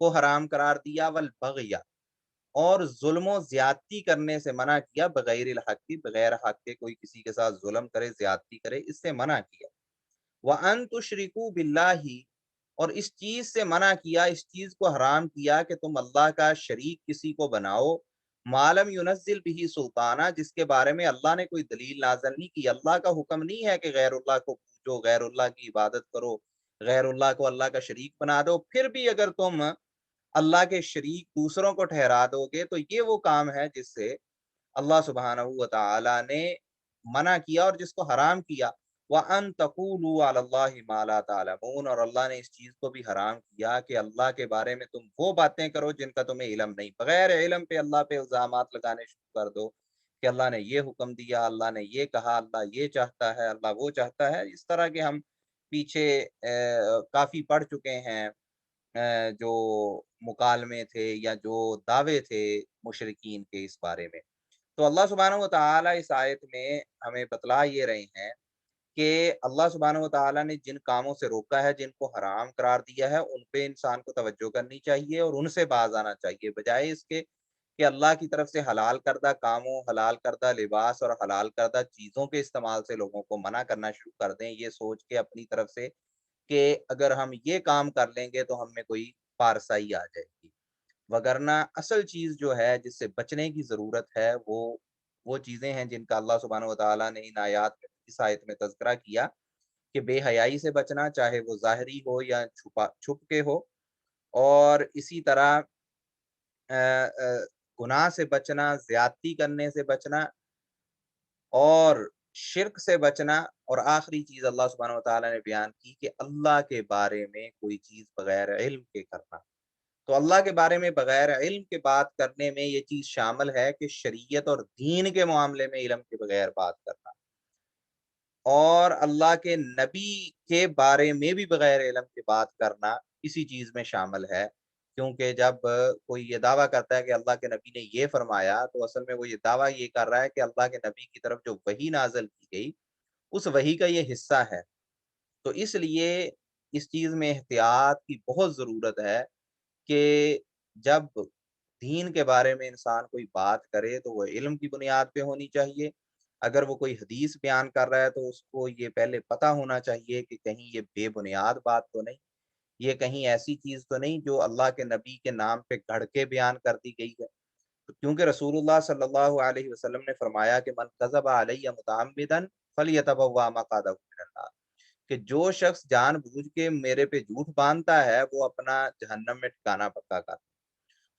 کو حرام قرار دیا، والبغی، اور ظلم و زیادتی کرنے سے منع کیا، بغیر الحق کی، بغیر حق کے کوئی کسی کے ساتھ ظلم کرے، زیادتی کرے، اس سے منع کیا۔ وَأَن تُشْرِكُوا بِاللَّهِ، اور اس چیز سے منع کیا، اس چیز کو حرام کیا کہ تم اللہ کا شریک کسی کو بناؤ، ما لم ينزل به سلطانہ، جس کے بارے میں اللہ نے کوئی دلیل نازل نہیں کی۔ اللہ کا حکم نہیں ہے کہ غیر اللہ کو پوجو، غیر اللہ کی عبادت کرو، غیر اللہ کو اللہ کا شریک بنا دو، پھر بھی اگر تم اللہ کے شریک دوسروں کو ٹھہرا دو گے تو یہ وہ کام ہے جس سے اللہ سبحانہ و تعالی نے منع کیا اور جس کو حرام کیا۔ وَأَن تَقُولُوا عَلَى اللَّهِ مَا لَا تَعْلَمُونَ، اور اللہ نے اس چیز کو بھی حرام کیا کہ اللہ کے بارے میں تم وہ باتیں کرو جن کا تمہیں علم نہیں، بغیر علم پہ اللہ پہ الزامات لگانے شروع کر دو کہ اللہ نے یہ حکم دیا، اللہ نے یہ کہا، اللہ یہ چاہتا ہے، اللہ وہ چاہتا ہے۔ اس طرح کے ہم پیچھے کافی پڑھ چکے ہیں، جو مکالمے تھے یا جو دعوے تھے مشرکین کے اس بارے میں۔ تو اللہ سبحانہ و تعالی اس آیت میں ہمیں بتلا یہ رہے ہیں کہ اللہ سبحانہ و تعالی نے جن کاموں سے روکا ہے، جن کو حرام قرار دیا ہے، ان پہ انسان کو توجہ کرنی چاہیے اور ان سے باز آنا چاہیے، بجائے اس کے کہ اللہ کی طرف سے حلال کردہ کاموں، حلال کردہ لباس اور حلال کردہ چیزوں کے استعمال سے لوگوں کو منع کرنا شروع کر دیں، یہ سوچ کے اپنی طرف سے کہ اگر ہم یہ کام کر لیں گے تو ہم میں کوئی پارسائی آ جائے گی۔ وگرنہ اصل چیز جو ہے جس سے بچنے کی ضرورت ہے، وہ چیزیں ہیں جن کا اللہ سبحانہ و تعالیٰ نے ان آیات میں، اس آیت میں تذکرہ کیا کہ بے حیائی سے بچنا، چاہے وہ ظاہری ہو یا چھپ کے ہو، اور اسی طرح گناہ سے بچنا، زیادتی کرنے سے بچنا، اور شرک سے بچنا، اور آخری چیز اللہ سبحانہ و تعالیٰ نے بیان کی کہ اللہ کے بارے میں کوئی چیز بغیر علم کے کرنا۔ تو اللہ کے بارے میں بغیر علم کے بات کرنے میں یہ چیز شامل ہے کہ شریعت اور دین کے معاملے میں علم کے بغیر بات کرنا، اور اللہ کے نبی کے بارے میں بھی بغیر علم کے بات کرنا اسی چیز میں شامل ہے۔ کیونکہ جب کوئی یہ دعویٰ کرتا ہے کہ اللہ کے نبی نے یہ فرمایا، تو اصل میں وہ یہ دعویٰ یہ کر رہا ہے کہ اللہ کے نبی کی طرف جو وحی نازل کی گئی، اس وحی کا یہ حصہ ہے۔ تو اس لیے اس چیز میں احتیاط کی بہت ضرورت ہے کہ جب دین کے بارے میں انسان کوئی بات کرے تو وہ علم کی بنیاد پہ ہونی چاہیے۔ اگر وہ کوئی حدیث بیان کر رہا ہے تو اس کو یہ پہلے پتہ ہونا چاہیے کہ کہیں یہ بے بنیاد بات تو نہیں، یہ کہیں ایسی چیز تو نہیں جو اللہ کے نبی کے نام پہ گھڑ کے بیان کر دی گئی ہے۔ کیونکہ رسول اللہ صلی اللہ علیہ وسلم نے فرمایا کہ من کذب علی متعمدا فلیتبوأ مقعدہ من النار، کہ جو شخص جان بوجھ کے میرے پہ جھوٹ باندھتا ہے وہ اپنا جہنم میں ٹھکانہ پکا کر۔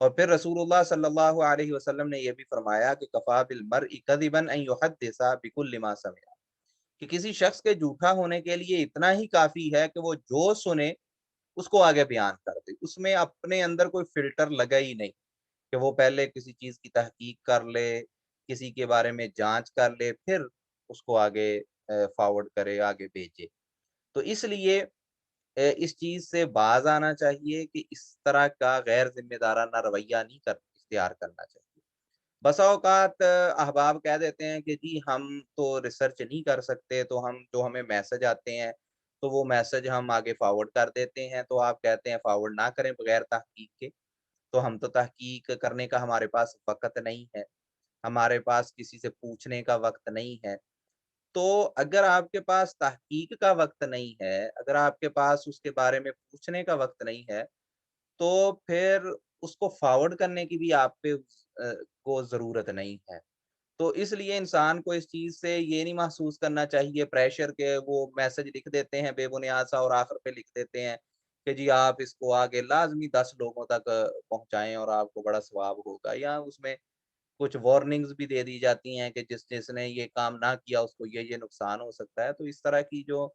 اور پھر رسول اللہ صلی اللہ علیہ وسلم نے یہ بھی فرمایا کہ کفا بالمرء کذبا ان یحدث بکل ما سمع، کہ کسی شخص کے جھوٹا ہونے کے لیے اتنا ہی کافی ہے کہ وہ جو سنے اس کو آگے بیان کر دے، اس میں اپنے اندر کوئی فلٹر لگا ہی نہیں کہ وہ پہلے کسی چیز کی تحقیق کر لے، کسی کے بارے میں جانچ کر لے، پھر اس کو آگے فارورڈ کرے، آگے بھیجے۔ تو اس لیے اس چیز سے باز آنا چاہیے کہ اس طرح کا غیر ذمہ دارانہ رویہ نہیں اختیار کرنا چاہیے۔ بسا اوقات احباب کہہ دیتے ہیں کہ جی ہم تو ریسرچ نہیں کر سکتے، تو ہم جو ہمیں میسج آتے ہیں تو وہ میسج ہم آگے فارورڈ کر دیتے ہیں، تو آپ کہتے ہیں فارورڈ نہ کریں بغیر تحقیق کے۔ تو ہم تو تحقیق کرنے کا ہمارے پاس وقت نہیں ہے، ہمارے پاس کسی سے پوچھنے کا وقت نہیں ہے۔ تو اگر آپ کے پاس تحقیق کا وقت نہیں ہے، اگر آپ کے پاس اس کے بارے میں پوچھنے کا وقت نہیں ہے، تو پھر اس کو فارورڈ کرنے کی بھی آپ پہ کو ضرورت نہیں ہے۔ تو اس لیے انسان کو اس چیز سے یہ نہیں محسوس کرنا چاہیے پریشر کے وہ میسج لکھ دیتے ہیں بے بنیاد سا، اور آخر پہ لکھ دیتے ہیں کہ جی آپ اس کو آگے لازمی 10 لوگوں تک پہنچائیں اور آپ کو بڑا ثواب ہوگا، یا اس میں کچھ وارننگز بھی دے دی جاتی ہیں کہ جس نے یہ کام نہ کیا اس کو یہ نقصان ہو سکتا ہے۔ تو اس طرح کی جو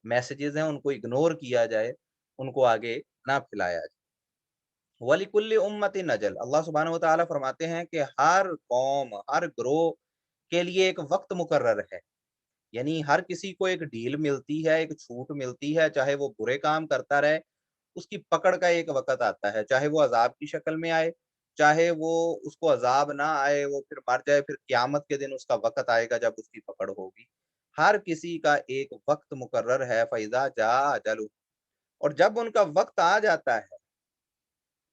میسیجز ہیں ان کو اگنور کیا جائے، ان کو آگے نہ پھیلایا جائے۔ وَلِكُلِّ أُمَّةٍ أَجَلٌ، اللہ سبحانہ و تعالیٰ فرماتے ہیں کہ ہر قوم، ہر گروہ کے لیے ایک وقت مقرر ہے، یعنی ہر کسی کو ایک ڈیل ملتی ہے، ایک چھوٹ ملتی ہے، چاہے وہ برے کام کرتا رہے، اس کی پکڑ کا ایک وقت آتا ہے، چاہے وہ عذاب کی شکل میں آئے، چاہے وہ اس کو عذاب نہ آئے، وہ پھر مر جائے، پھر قیامت کے دن اس کا وقت آئے گا جب اس کی پکڑ ہوگی۔ ہر کسی کا ایک وقت مقرر ہے، فَإِذَا جَاءَ أَجَلُهُمْ، اور جب ان کا وقت آ جاتا ہے،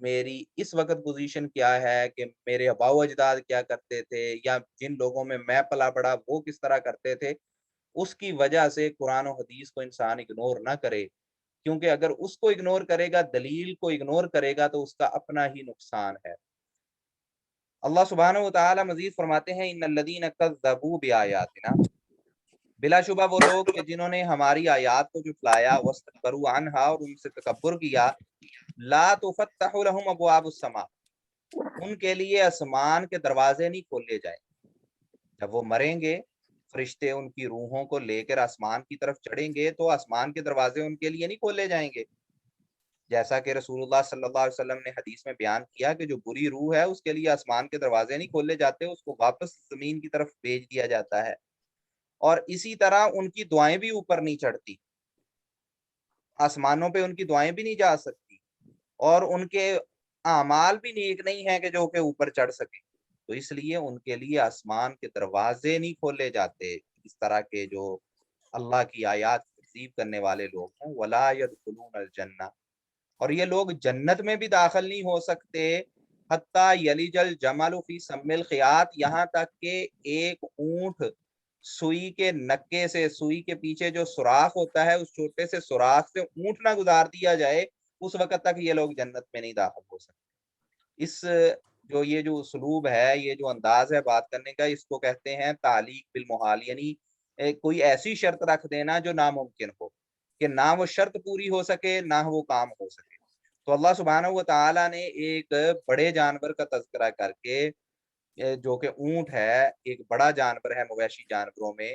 میری اس وقت پوزیشن کیا ہے، کہ میرے آباء و اجداد کیا کرتے تھے، یا جن لوگوں میں میں پلا بڑھا وہ کس طرح کرتے تھے، اس کی وجہ سے قرآن و حدیث کو انسان اگنور نہ کرے، کیونکہ اگر اس کو اگنور کرے گا، دلیل کو اگنور کرے گا، تو اس کا اپنا ہی نقصان ہے۔ اللہ سبحانہ و تعالی مزید فرماتے ہیں ان الذین کذبوا بآیاتنا، بلا شبہ وہ لوگ کہ جنہوں نے ہماری آیات کو جھٹلایا، واستکبروا عنہا، اور ان سے تکبر کیا، لا تفتح لهم ابواب السماء، ان کے لیے آسمان کے دروازے نہیں کھولے جائیں۔ جب وہ مریں گے، فرشتے ان کی روحوں کو لے کر آسمان کی طرف چڑھیں گے، تو آسمان کے دروازے ان کے لیے نہیں کھولے جائیں گے، جیسا کہ رسول اللہ صلی اللہ علیہ وسلم نے حدیث میں بیان کیا کہ جو بری روح ہے اس کے لیے آسمان کے دروازے نہیں کھولے جاتے، اس کو واپس زمین کی طرف بھیج دیا جاتا ہے۔ اور اسی طرح ان کی دعائیں بھی اوپر نہیں چڑھتی، آسمانوں پہ ان کی دعائیں بھی نہیں جا سکتی، اور ان کے اعمال بھی نیک نہیں ہے کہ جو کہ اوپر چڑھ سکیں، تو اس لیے ان کے لیے آسمان کے دروازے نہیں کھولے جاتے۔ اس طرح کے جو اللہ کی آیات کی تکذیب کرنے والے لوگ ہیں، ولا يدخلون الجنہ، اور یہ لوگ جنت میں بھی داخل نہیں ہو سکتے، حتیٰ یلج الجمل فی سم الخیاط، یہاں تک کہ ایک اونٹ سوئی کے نکے سے، سوئی کے پیچھے جو سوراخ ہوتا ہے اس چھوٹے سے سوراخ سے اونٹ نہ گزار دیا جائے، اس وقت تک یہ لوگ جنت میں نہیں داخل ہو سکتے۔ اس یہ جو اسلوب ہے، یہ جو انداز ہے بات کرنے کا، اس کو کہتے ہیں تعلیق بالمحال، یعنی کوئی ایسی شرط رکھ دینا جو ناممکن ہو، کہ نہ وہ شرط پوری ہو سکے نہ وہ کام ہو سکے۔ تو اللہ سبحانہ و تعالیٰ نے ایک بڑے جانور کا تذکرہ کر کے، جو کہ اونٹ ہے، ایک بڑا جانور ہے مویشی جانوروں میں،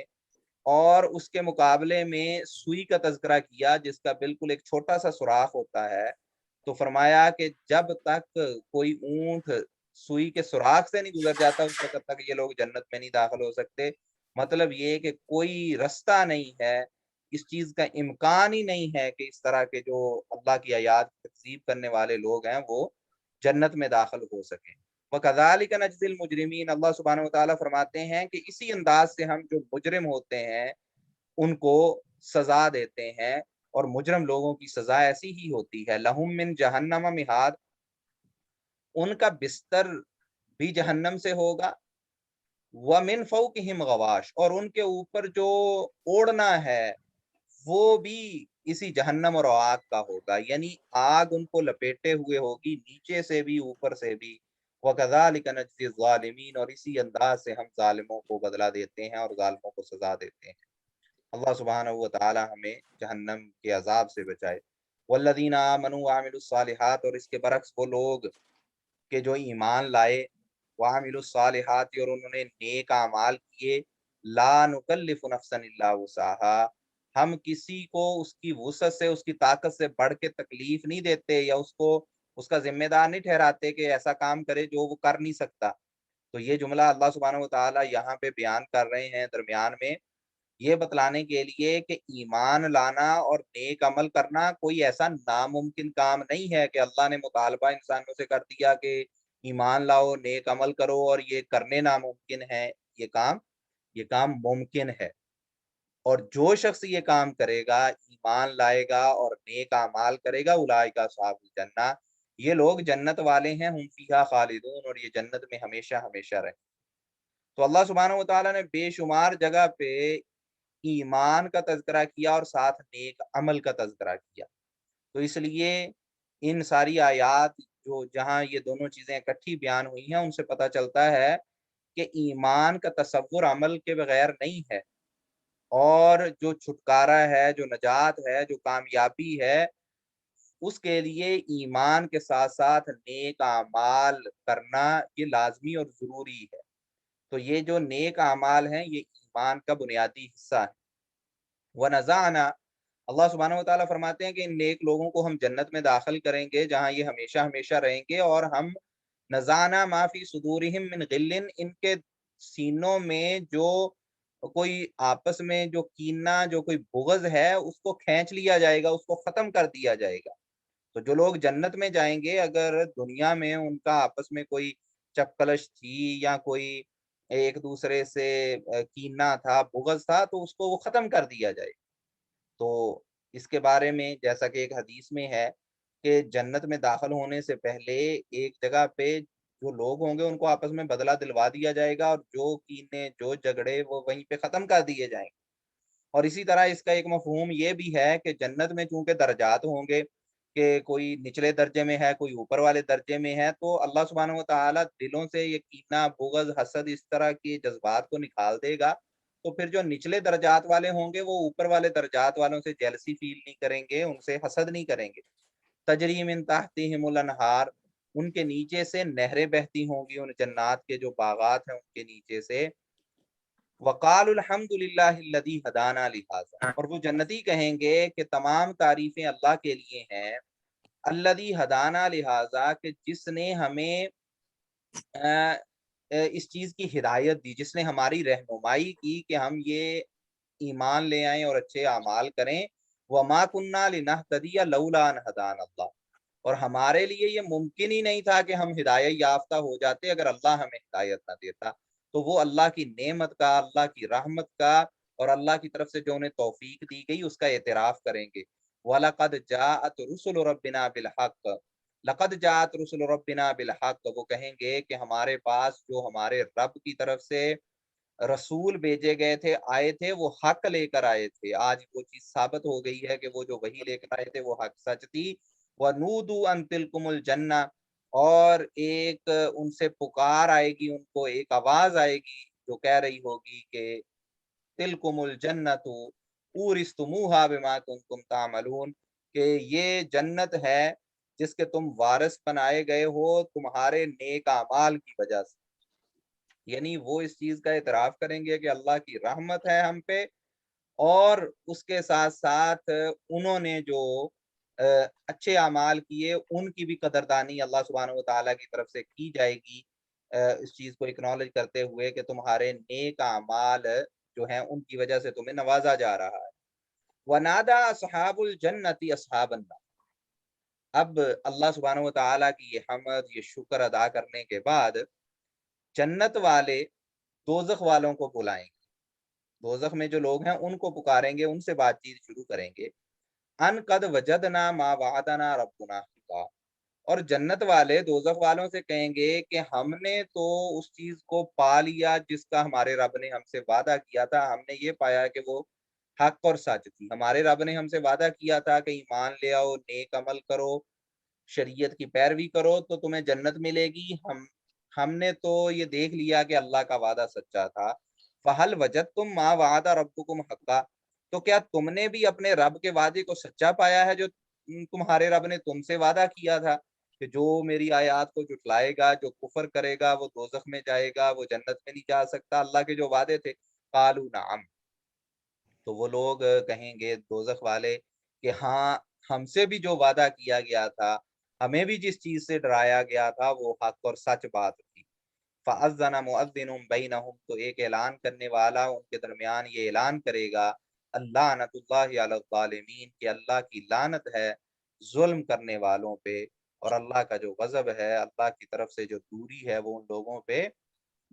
اور اس کے مقابلے میں سوئی کا تذکرہ کیا جس کا بالکل ایک چھوٹا سا سوراخ ہوتا ہے، تو فرمایا کہ جب تک کوئی اونٹ سوئی کے سوراخ سے نہیں گزر جاتا، اس وقت تک یہ لوگ جنت میں نہیں داخل ہو سکتے۔ مطلب یہ کہ کوئی رستہ نہیں ہے، اس چیز کا امکان ہی نہیں ہے کہ اس طرح کے جو اللہ کی آیات کی تکذیب کرنے والے لوگ ہیں وہ جنت میں داخل ہو سکیں۔ وَكَذَلِكَ نَجْزِي الْمُجْرِمِينَ، اللہ سبحانہ و تعالیٰ فرماتے ہیں کہ اسی انداز سے ہم جو مجرم ہوتے ہیں ان کو سزا دیتے ہیں، اور مجرم لوگوں کی سزا ایسی ہی ہوتی ہے۔ لَهُم مِّن جَهَنَّمَ مِہاد، ان کا بستر بھی جہنم سے ہوگا، وَمِن فَوْقِهِمْ غَوَاشٍ، اور ان کے اوپر جو اوڑھنا ہے وہ بھی اسی جہنم اور آگ کا ہوگا، یعنی آگ ان کو لپیٹے ہوئے ہوگی، نیچے سے بھی اوپر سے بھی۔ وَكَذَلِكَ نَجْزِي الظَّالِمِينَ، اور اسی انداز سے ہم ظالموں کو بدلہ دیتے ہیں اور ظالموں کو سزا دیتے ہیں۔ اللہ سبحانہ و تعالی ہمیں جہنم کے عذاب سے بچائے۔ والذین آمنوا وعملوا الصالحات، اور اس کے برعکس وہ لوگ کہ جو ایمان لائے، وعملوا الصالحات، اور انہوں نے نیک اعمال کیے، لا نکلف نفسا الا وسعها، ہم کسی کو اس کی وسعت سے، اس کی طاقت سے بڑھ کے تکلیف نہیں دیتے، یا اس کو اس کا ذمہ دار نہیں ٹھہراتے کہ ایسا کام کرے جو وہ کر نہیں سکتا۔ تو یہ جملہ اللہ سبحانہ و تعالیٰ یہاں پہ بیان کر رہے ہیں درمیان میں، یہ بتلانے کے لیے کہ ایمان لانا اور نیک عمل کرنا کوئی ایسا ناممکن کام نہیں ہے کہ اللہ نے مطالبہ انسانوں سے کر دیا کہ ایمان لاؤ، نیک عمل کرو، اور یہ کرنے ناممکن ہے۔ یہ کام ممکن ہے، اور جو شخص یہ کام کرے گا، ایمان لائے گا اور نیک اعمال کرے گا، اولئک اصحاب الجنہ، یہ لوگ جنت والے ہیں، ہم فیہا خالدون، اور یہ جنت میں ہمیشہ ہمیشہ رہیں۔ تو اللہ سبحانہ و تعالیٰ نے بے شمار جگہ پہ ایمان کا تذکرہ کیا اور ساتھ نیک عمل کا تذکرہ کیا، تو اس لیے ان ساری آیات جو جہاں یہ دونوں چیزیں اکٹھی بیان ہوئی ہیں، ان سے پتہ چلتا ہے کہ ایمان کا تصور عمل کے بغیر نہیں ہے، اور جو چھٹکارا ہے، جو نجات ہے، جو کامیابی ہے، اس کے لیے ایمان کے ساتھ ساتھ نیک اعمال کرنا یہ لازمی اور ضروری ہے۔ تو یہ جو نیک اعمال ہیں یہ ایمان کا بنیادی حصہ ہے۔ وَنَزَعْنَا، اللہ سبحانہ و تعالیٰ فرماتے ہیں کہ ان نیک لوگوں کو ہم جنت میں داخل کریں گے جہاں یہ ہمیشہ ہمیشہ رہیں گے، اور ہم نزعنا ما فی صدورہم من غل، ان کے سینوں میں جو کوئی آپس میں جو کینہ، جو کوئی بغض ہے، اس کو کھینچ لیا جائے گا، اس کو ختم کر دیا جائے گا۔ تو جو لوگ جنت میں جائیں گے، اگر دنیا میں ان کا آپس میں کوئی چپکلش تھی، یا کوئی ایک دوسرے سے کینہ تھا، بغض تھا، تو اس کو وہ ختم کر دیا جائے۔ تو اس کے بارے میں جیسا کہ ایک حدیث میں ہے کہ جنت میں داخل ہونے سے پہلے ایک جگہ پہ جو لوگ ہوں گے ان کو آپس میں بدلہ دلوا دیا جائے گا، اور جو کینے جو جھگڑے وہ وہیں پہ ختم کر دیے جائیں گے۔ اور اسی طرح اس کا ایک مفہوم یہ بھی ہے کہ جنت میں چونکہ درجات ہوں گے، کہ کوئی نچلے درجے میں ہے، کوئی اوپر والے درجے میں ہے، تو اللہ سبحانہ و تعالیٰ دلوں سے یہ کینہ، بغض، حسد، اس طرح کے جذبات کو نکال دے گا۔ تو پھر جو نچلے درجات والے ہوں گے وہ اوپر والے درجات والوں سے جیلسی فیل نہیں کریں گے، ان سے حسد نہیں کریں گے۔ تجری من تحتہم الانہار، ان کے نیچے سے نہریں بہتی ہوں گی، ان جنات کے جو باغات ہیں ان کے نیچے سے۔ وقال الحمد للہ الذی ہدانا لہذا، اور وہ جنتی کہیں گے کہ تمام تعریفیں اللہ کے لیے ہیں، الذی ہدانا لہذا، کہ جس نے ہمیں اس چیز کی ہدایت دی، جس نے ہماری رہنمائی کی کہ ہم یہ ایمان لے آئیں اور اچھے اعمال کریں۔ وما کننا لنہتدی لولا ان ہدانا اللہ، اور ہمارے لیے یہ ممکن ہی نہیں تھا کہ ہم ہدایت یافتہ ہو جاتے اگر اللہ ہمیں ہدایت نہ دیتا۔ تو وہ اللہ کی نعمت کا، اللہ کی رحمت کا، اور اللہ کی طرف سے جو انہیں توفیق دی گئی اس کا اعتراف کریں گے۔ وَلَقَدْ جَاءَتْ رُسُلُ رَبِّنَا بِالْحَقِّ، لقد جاءت رسل ربنا بالحق، وہ کہیں گے کہ ہمارے پاس جو ہمارے رب کی طرف سے رسول بھیجے گئے تھے، آئے تھے، وہ حق لے کر آئے تھے۔ آج وہ چیز ثابت ہو گئی ہے کہ وہ جو وحی لے کر آئے تھے وہ حق سچ تھی۔ وَنُودُوا أَن تِلْكُمُ الْجَنَّةُ، اور ایک ان سے پکار آئے گی، ان کو ایک آواز آئے گی جو کہہ رہی ہوگی کہ تِلْكُمُ الْجَنَّةُ أُورِثْتُمُوهَا بِمَا كُنتُمْ تَعْمَلُونَ، کہ یہ جنت ہے جس کے تم وارث بنائے گئے ہو تمہارے نیک اعمال کی وجہ سے۔ یعنی وہ اس چیز کا اعتراف کریں گے کہ اللہ کی رحمت ہے ہم پہ، اور اس کے ساتھ ساتھ انہوں نے جو اچھے اعمال کیے ان کی بھی قدردانی اللہ سبحانہ و تعالیٰ کی طرف سے کی جائے گی، اس چیز کو اکنالج کرتے ہوئے کہ تمہارے نیک اعمال جو ہیں ان کی وجہ سے تمہیں نوازا جا رہا ہے۔ وَنَادَى أَصْحَابُ الْجَنَّةِ أَصْحَابَ النَّارِ، اب اللہ سبحانہ و تعالیٰ کی یہ حمد، یہ شکر ادا کرنے کے بعد جنت والے دوزخ والوں کو بلائیں گے، دوزخ میں جو لوگ ہیں ان کو پکاریں گے، ان سے بات چیت شروع کریں گے۔ ان قد وجدنا ما وعدنا ربنا حقا، اور جنت والے دوزخ والوں سے کہیں گے کہ ہم نے تو اس چیز کو پا لیا جس کا ہمارے رب نے ہم سے وعدہ کیا تھا، ہم نے یہ پایا کہ وہ حق اور سچ تھی۔ ہمارے رب نے ہم سے وعدہ کیا تھا کہ ایمان لے آؤ، نیک عمل کرو، شریعت کی پیروی کرو تو تمہیں جنت ملے گی۔ ہم نے تو یہ دیکھ لیا کہ اللہ کا وعدہ سچا تھا۔ فَهَلْ وَجَدْتُم مَّا وَعَدَ رَبُّكُمْ حَقًّا، تو کیا تم نے بھی اپنے رب کے وعدے کو سچا پایا ہے جو تمہارے رب نے تم سے وعدہ کیا تھا کہ جو میری آیات کو جھٹلائے گا، جو کفر کرے گا وہ دوزخ میں جائے گا، وہ جنت میں نہیں جا سکتا، اللہ کے جو وعدے تھے۔ قالوا نعم، تو وہ لوگ کہیں گے دوزخ والے کہ ہاں، ہم سے بھی جو وعدہ کیا گیا تھا، ہمیں بھی جس چیز سے ڈرایا گیا تھا وہ حق اور سچ بات تھی۔ فَأَذَّنَ مُؤَذِّنٌ بَيْنَهُمْ، تو ایک اعلان کرنے والا ان کے درمیان یہ اعلان کرے گا، اللعنۃ اللہ علی الظالمین، کہ اللہ کی لعنت ہے ظلم کرنے والوں پہ، اور اللہ کا جو غضب ہے، اللہ کی طرف سے جو دوری ہے وہ ان لوگوں پہ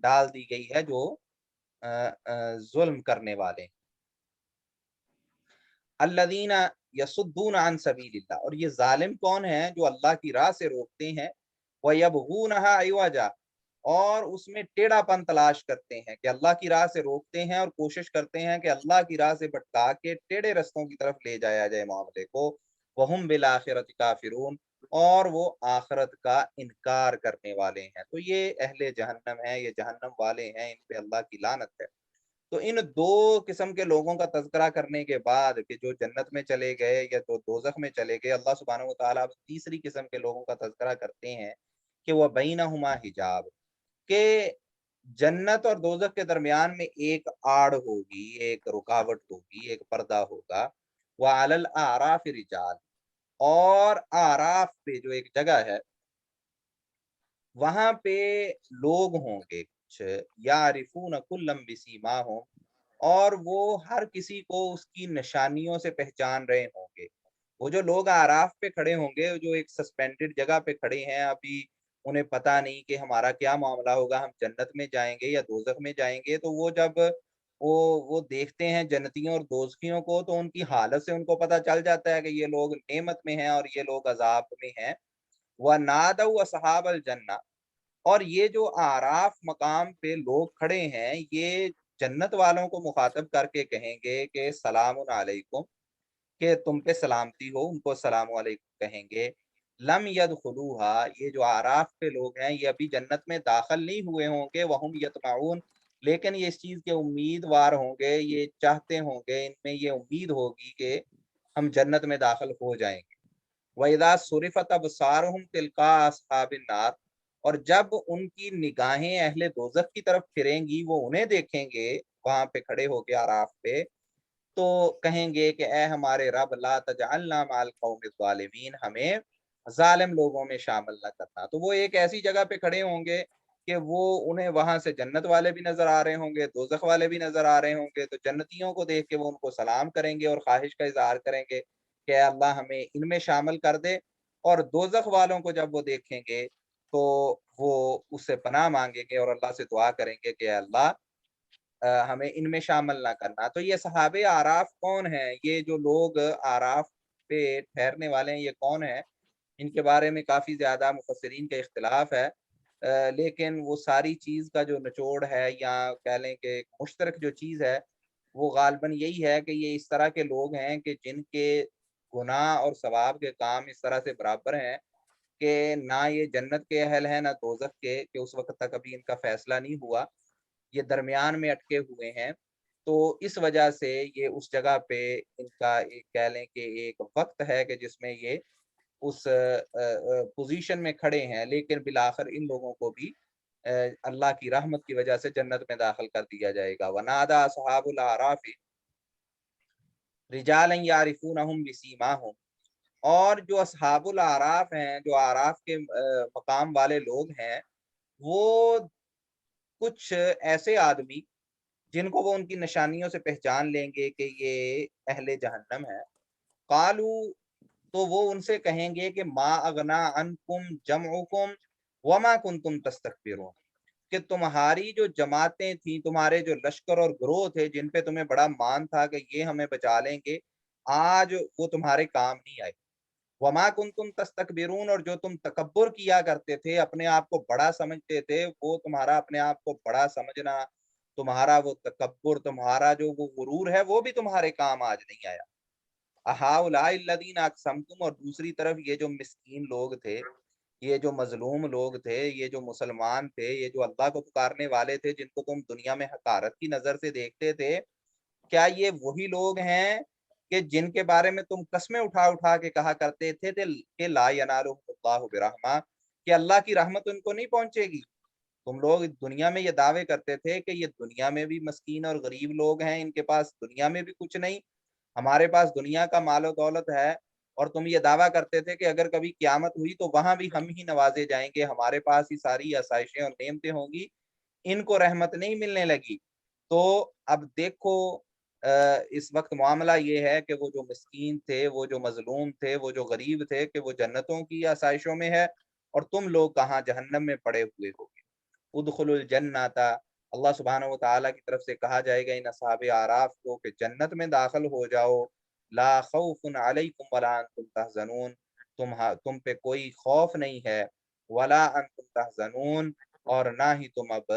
ڈال دی گئی ہے جو ظلم کرنے والے۔ الذین یصدون عن سبیل اللہ، اور یہ ظالم کون ہیں جو اللہ کی راہ سے روکتے ہیں، وَيَبْغُونَهَا عِوَجًا، اور اس میں ٹیڑھا پن تلاش کرتے ہیں، کہ اللہ کی راہ سے روکتے ہیں اور کوشش کرتے ہیں کہ اللہ کی راہ سے بھٹکا کے ٹیڑھے رستوں کی طرف لے جایا جائے معاملے کو۔ وَهُمْ بِالْآخِرَةِ کافرون، اور وہ آخرت کا انکار کرنے والے ہیں۔ تو یہ اہل جہنم ہیں، یہ جہنم والے ہیں، ان پہ اللہ کی لعنت ہے۔ تو ان دو قسم کے لوگوں کا تذکرہ کرنے کے بعد کہ جو جنت میں چلے گئے یا جو دوزخ میں چلے گئے، اللہ سبحانہ و تعالیٰ تیسری قسم کے لوگوں کا تذکرہ کرتے ہیں کہ وہ بینہما حجاب، کہ جنت اور دوزخ کے درمیان میں ایک آڑ ہوگی، ایک رکاوٹ ہوگی، ایک پردہ ہوگا۔ وعلی الاعراف رجال، اور اعراف پہ جو ایک جگہ ہے وہاں پہ لوگ ہوں گے کچھ، یعرفون کلا بسیماہم، اور وہ ہر کسی کو اس کی نشانیوں سے پہچان رہے ہوں گے۔ وہ جو لوگ آراف پہ کھڑے ہوں گے، جو ایک سسپینڈڈ جگہ پہ کھڑے ہیں، ابھی انہیں پتہ نہیں کہ ہمارا کیا معاملہ ہوگا، ہم جنت میں جائیں گے یا دوزخ میں جائیں گے، تو وہ جب وہ دیکھتے ہیں جنتیوں اور دوزخیوں کو، تو ان کی حالت سے ان کو پتہ چل جاتا ہے کہ یہ لوگ نعمت میں ہیں اور یہ لوگ عذاب میں ہیں۔ وَنَادَوْا أَصْحَابَ الْجَنَّةِ، اور یہ جو اعراف مقام پہ لوگ کھڑے ہیں، یہ جنت والوں کو مخاطب کر کے کہیں گے کہ سلام علیکم، کہ تم پہ سلامتی ہو، ان کو سلام علیکم کہیں گے۔ لم یدخلوها، یہ جو اعراف پہ لوگ ہیں یہ ابھی جنت میں داخل نہیں ہوئے ہوں گے، وہم یطمعون، لیکن یہ اس چیز کے امیدوار ہوں گے، یہ چاہتے ہوں گے، ان میں یہ امید ہوگی کہ ہم جنت میں داخل ہو جائیں گے۔ وَإِذَا صُرِفَتْ أَبْصَارُهُمْ تِلْقَاءَ أَصْحَابِ النَّارِ، اور جب ان کی نگاہیں اہل دوزخ کی طرف پھریں گی، وہ انہیں دیکھیں گے وہاں پہ کھڑے ہو کے اعراف پہ، تو کہیں گے کہ اے ہمارے رب لا تجعلنا مع القوم الظالمین، ہمیں ظالم لوگوں میں شامل نہ کرنا۔ تو وہ ایک ایسی جگہ پہ کھڑے ہوں گے کہ وہ انہیں وہاں سے جنت والے بھی نظر آ رہے ہوں گے، دوزخ والے بھی نظر آ رہے ہوں گے، تو جنتیوں کو دیکھ کے وہ ان کو سلام کریں گے اور خواہش کا اظہار کریں گے کہ اے اللہ ہمیں ان میں شامل کر دے، اور دوزخ والوں کو جب وہ دیکھیں گے تو وہ اس سے پناہ مانگیں گے اور اللہ سے دعا کریں گے کہ اے اللہ ہمیں ان میں شامل نہ کرنا۔ تو یہ صحابہ اعراف کون ہیں؟ یہ جو لوگ اعراف پہ ٹھہرنے والے ہیں، یہ کون ہیں؟ ان کے بارے میں کافی زیادہ مفسرین کا اختلاف ہے، لیکن وہ ساری چیز کا جو نچوڑ ہے، یا کہہ لیں کہ مشترک جو چیز ہے، وہ غالباً یہی ہے کہ یہ اس طرح کے لوگ ہیں کہ جن کے گناہ اور ثواب کے کام اس طرح سے برابر ہیں کہ نہ یہ جنت کے اہل ہیں نہ دوزخ کے، کہ اس وقت تک ابھی ان کا فیصلہ نہیں ہوا، یہ درمیان میں اٹکے ہوئے ہیں۔ تو اس وجہ سے یہ اس جگہ پہ ان کا ایک کہہ لیں کہ ایک وقت ہے کہ جس میں یہ اس پوزیشن میں کھڑے ہیں، لیکن بالآخر ان لوگوں کو بھی اللہ کی رحمت کی وجہ سے جنت میں داخل کر دیا جائے گا۔ وَنَادَى أَصْحَابُ الْأَعْرَافِ رِجَالًا يَعْرِفُونَهُمْ بِسِيمَاهُمْ، اور جو اصحاب الاعراف ہیں، جو اعراف کے مقام والے لوگ ہیں، وہ کچھ ایسے آدمی جن کو وہ ان کی نشانیوں سے پہچان لیں گے کہ یہ اہل جہنم ہے۔ قالو، تو وہ ان سے کہیں گے کہ ما اغنا عنکم جمعکم وما کنتم تستکبرون، کہ تمہاری جو جماعتیں تھیں، تمہارے جو لشکر اور گروہ تھے جن پہ تمہیں بڑا مان تھا کہ یہ ہمیں بچا لیں گے، آج وہ تمہارے کام نہیں آئے۔ وما کنتم تستکبرون، اور جو تم تکبر کیا کرتے تھے، اپنے آپ کو بڑا سمجھتے تھے، وہ تمہارا اپنے آپ کو بڑا سمجھنا، تمہارا وہ تکبر، تمہارا جو وہ غرور ہے، وہ بھی تمہارے کام آج نہیں آیا۔ اہؤلاء الذین اقسمتم، اور دوسری طرف یہ جو مسکین لوگ تھے، یہ جو مظلوم لوگ تھے، یہ جو مسلمان تھے، یہ جو اللہ کو پکارنے والے تھے، جن کو تم دنیا میں حقارت کی نظر سے دیکھتے تھے، کیا یہ وہی لوگ ہیں کہ جن کے بارے میں تم قسمیں اٹھا اٹھا کے کہا کرتے تھے کہ لا ینالہم اللہ برحمہ، کہ اللہ کی رحمت ان کو نہیں پہنچے گی؟ تم لوگ دنیا میں یہ دعوے کرتے تھے کہ یہ دنیا میں بھی مسکین اور غریب لوگ ہیں، ان کے پاس دنیا میں بھی کچھ نہیں، ہمارے پاس دنیا کا مال و دولت ہے، اور تم یہ دعویٰ کرتے تھے کہ اگر کبھی قیامت ہوئی تو وہاں بھی ہم ہی نوازے جائیں گے، ہمارے پاس ہی ساری آسائشیں اور نعمتیں ہوں گی، ان کو رحمت نہیں ملنے لگی۔ تو اب دیکھو اس وقت معاملہ یہ ہے کہ وہ جو مسکین تھے، وہ جو مظلوم تھے، وہ جو غریب تھے، کہ وہ جنتوں کی آسائشوں میں ہے، اور تم لوگ کہاں جہنم میں پڑے ہوئے ہو گے۔ ادخلوا الجنت، اللہ سبحانہ و تعالیٰ کی طرف سے کہا جائے گا ان اصحاب اعراف کو کہ جنت میں داخل ہو جاؤ، لا خوف علیکم ولا انتم تحزنون، تم پہ کوئی خوف نہیں ہے، ولا انتم تحزنون، اور نہ ہی تم اب